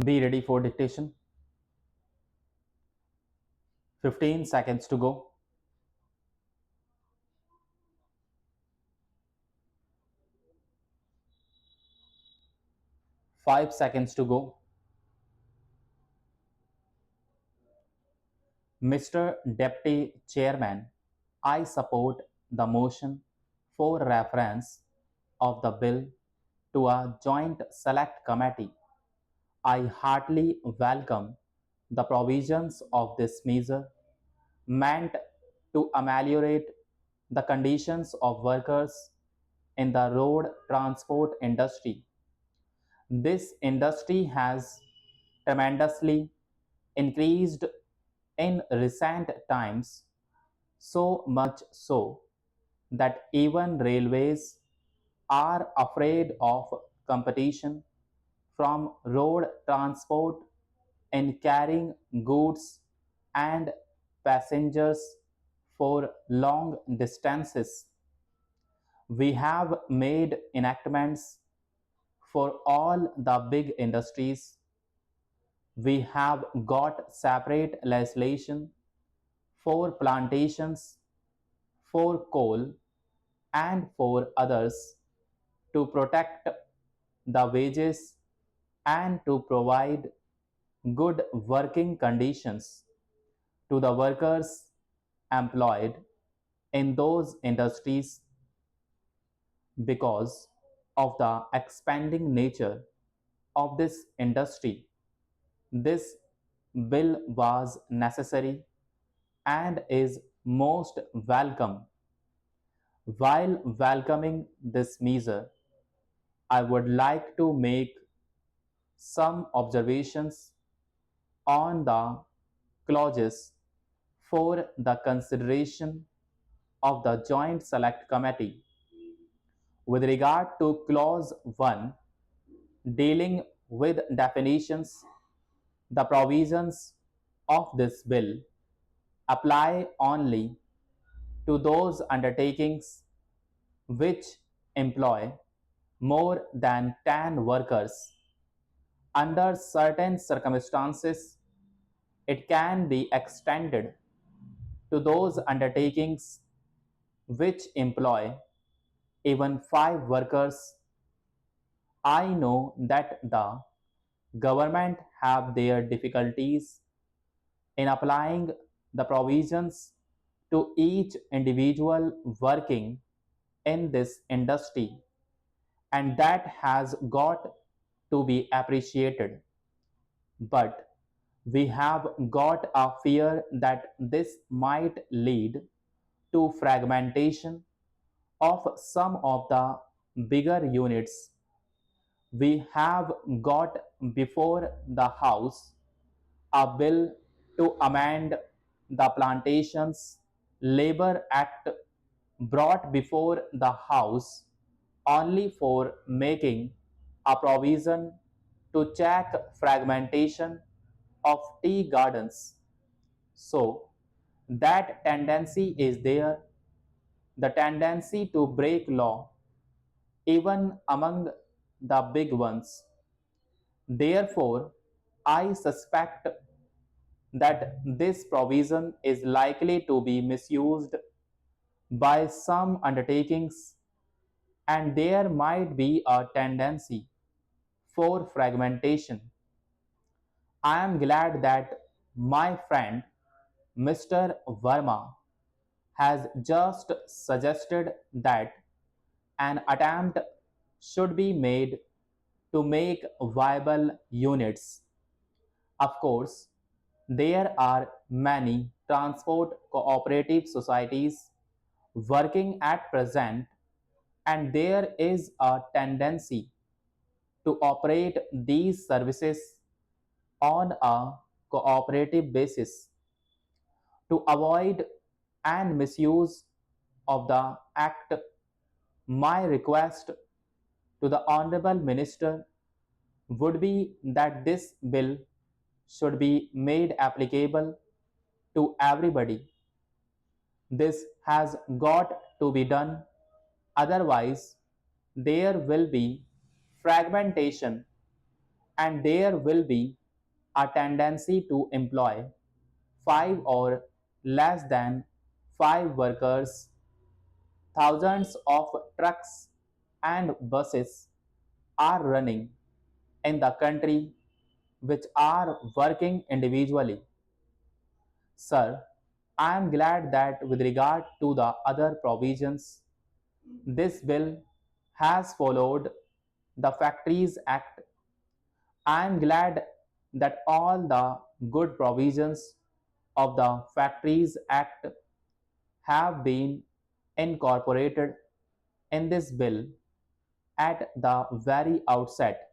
Be ready for dictation. 15 seconds to go. 5 seconds to go. Mr. Deputy Chairman, I support the motion for reference of the bill to a joint select committee. I heartily welcome the provisions of this measure meant to ameliorate the conditions of workers in the road transport industry. This industry has tremendously increased in recent times, so much so that even railways are afraid of competition from road transport in carrying goods and passengers for long distances. We have made enactments for all the big industries. We have got separate legislation for plantations, for coal, and for others to protect the wages and to provide good working conditions to the workers employed in those industries. Because of the expanding nature of this industry, this bill was necessary and is most welcome. While welcoming this measure, I would like to make some observations on the clauses for the consideration of the Joint Select Committee. With regard to Clause 1 dealing with definitions, the provisions of this bill apply only to those undertakings which employ more than 10 workers. Under certain circumstances, it can be extended to those undertakings which employ even 5 workers. I know that the government have their difficulties in applying the provisions to each individual working in this industry, and that has got to be appreciated. But we have got a fear that this might lead to fragmentation of some of the bigger units. We have got before the House a bill to amend the Plantations Labor Act, brought before the House only for making a provision to check fragmentation of tea gardens. So that tendency is there, the tendency to break law even among the big ones. Therefore, I suspect that this provision is likely to be misused by some undertakings, and there might be a tendency for fragmentation. I am glad that my friend Mr. Verma has just suggested that an attempt should be made to make viable units. Of course, there are many transport cooperative societies working at present, and there is a tendency to operate these services on a cooperative basis. To avoid and misuse of the Act, my request to the Honorable Minister would be that this bill should be made applicable to everybody. This has got to be done, otherwise, there will be fragmentation and there will be a tendency to employ 5 or less than 5 workers. Thousands of trucks and buses are running in the country which are working individually. Sir, I am glad that with regard to the other provisions, this bill has followed the Factories Act. I am glad that all the good provisions of the Factories Act have been incorporated in this bill at the very outset.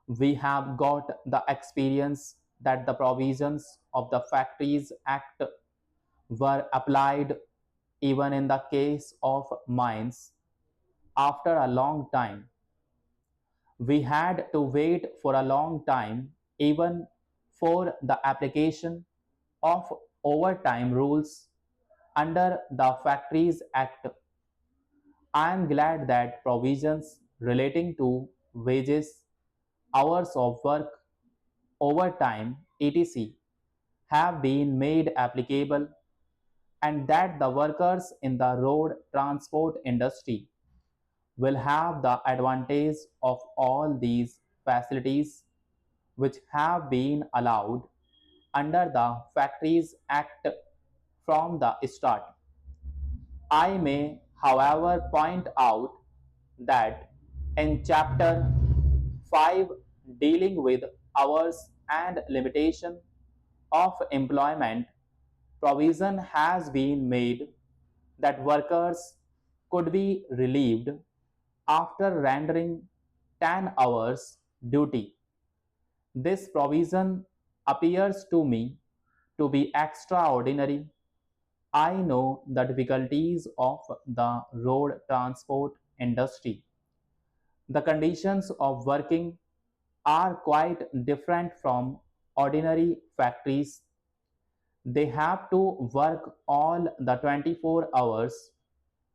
We have got the experience that the provisions of the Factories Act were applied even in the case of mines after a long time. We had to wait for a long time even for the application of overtime rules under the Factories Act. I am glad that provisions relating to wages, hours of work, overtime, etc. have been made applicable and that the workers in the road transport industry will have the advantage of all these facilities which have been allowed under the Factories Act from the start. I may, however, point out that in Chapter 5 dealing with hours and limitation of employment, provision has been made that workers could be relieved after rendering 10 hours duty. This provision appears to me to be extraordinary. I know the difficulties of the road transport industry. The conditions of working are quite different from ordinary factories. They have to work all the 24 hours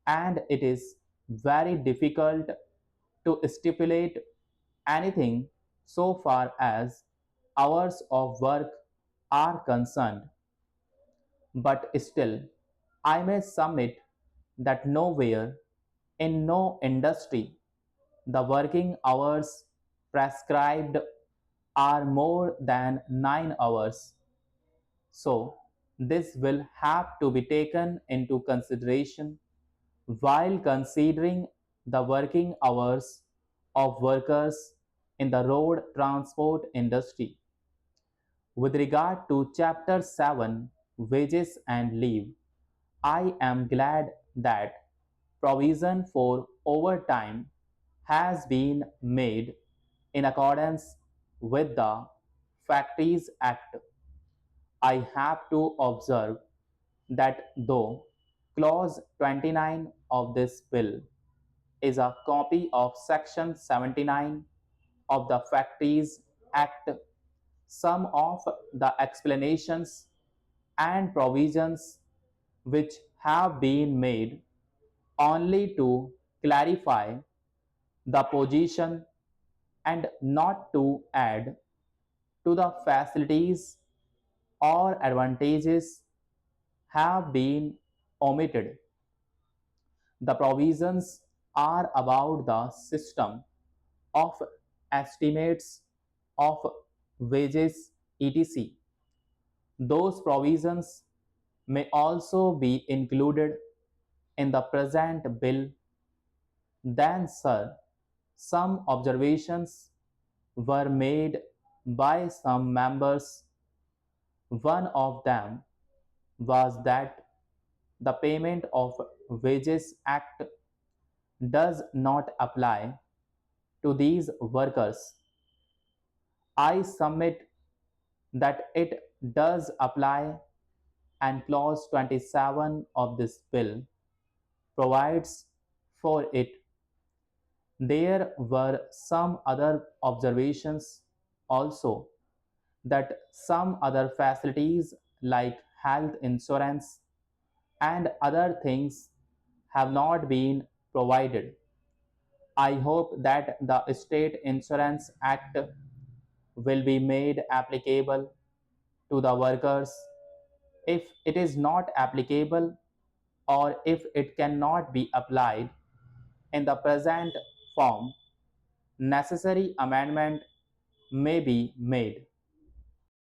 and it is very difficult to stipulate anything so far as hours of work are concerned. But still, I may submit that nowhere in no industry the working hours prescribed are more than 9 hours. So, this will have to be taken into consideration while considering the working hours of workers in the road transport industry. With regard to Chapter 7, Wages and Leave, I am glad that provision for overtime has been made in accordance with the Factories Act. I have to observe that though Clause 29 of this bill is a copy of Section 79 of the Factories Act, some of the explanations and provisions which have been made only to clarify the position and not to add to the facilities or advantages have been omitted. The provisions are about the system of estimates of wages, etc. Those provisions may also be included in the present bill. Then, sir, some observations were made by some members. One of them was that the Payment of Wages Act does not apply to these workers. I submit that it does apply and clause 27 of this bill provides for it. There were some other observations also that some other facilities like health insurance and other things have not been provided. I hope that the State Insurance Act will be made applicable to the workers. If it is not applicable or if it cannot be applied in the present form, necessary amendment may be made.